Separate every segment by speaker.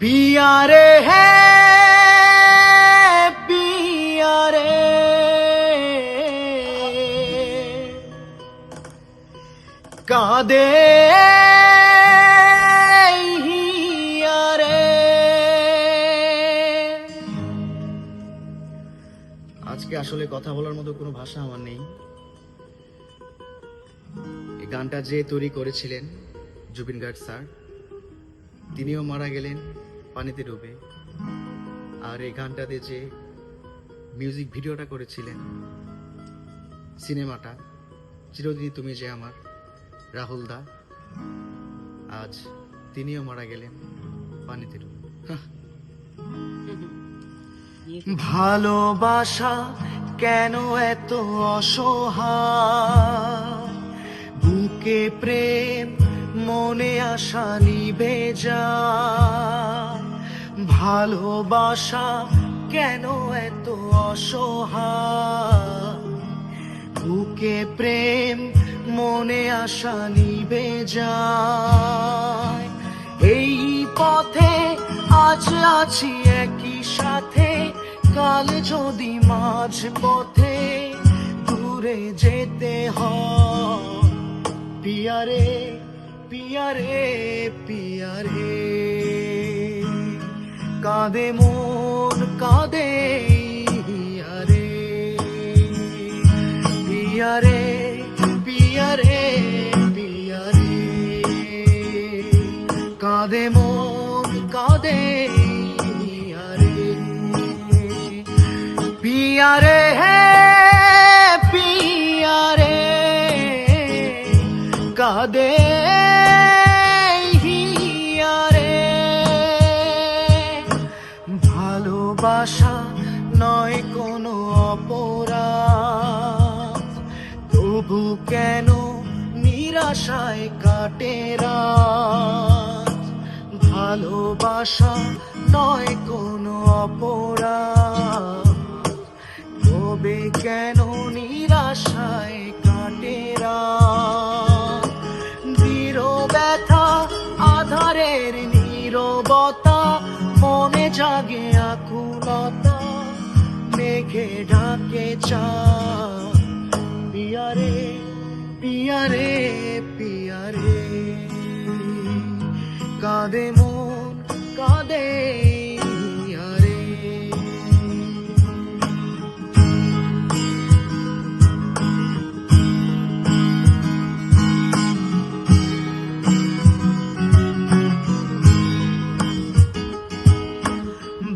Speaker 1: पिया रे है पिया रे कादे हिया रे। আজকে আসলে কথা বলার মতো কোনো ভাষা আমার নেই। এই গানটা যে তৈরি করেছিলেন জুবিন গার্গ স্যার, তিনিও মারা গেলেন পানিতে ডুবে। আর এই গানটাতে যে মিউজিক ভিডিওটা করেছিলেন, সিনেমাটা চিরদিনই তুমি যে আমার, রাহুল দা, আজ তিনিও মারা গেলেন পানিতে ডুবে। ভালোবাসা কেন এত অসহায়, বুকে প্রেম মনে আশা নিভে যায়। ভালোবাসা কেন এত অসহায়, বুকে প্রেম মনে আশা নিভে যায়। এই পথে আজ আছি একই সাথে, কাল যদি মাঝ পথে দূরে যেতে হয়। পিয়া রে পিয়া রে পিয়া রে কাঁদে মন কাঁদে হিয়া রে। পিয়া রে পিয়া রে পিয়া রে কাঁদে মন কাঁদে হিয়া রে। पिया रे है पिया रे कादे हिया रे। ভালোবাসা নয় কোনো অপরাধ, তবু কেন নিরাশায় কাটে রাত। ভালোবাসা নয় কোনো অপরাধ, তবে কেন নিরাশায় কাটে রাত। দৃঢ় ব্যথা আধারের নীরবতা, মনে জাগে আকুলতা, মেঘে ঢাকে চাঁদ। পিয়া রে পিয়া রে পিয়া রে কাঁদে মন কাঁদে হিয়া রে।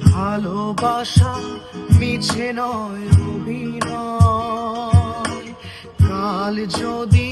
Speaker 1: ভালোবাসা মিছে নয় অভিনয়, কাল যদি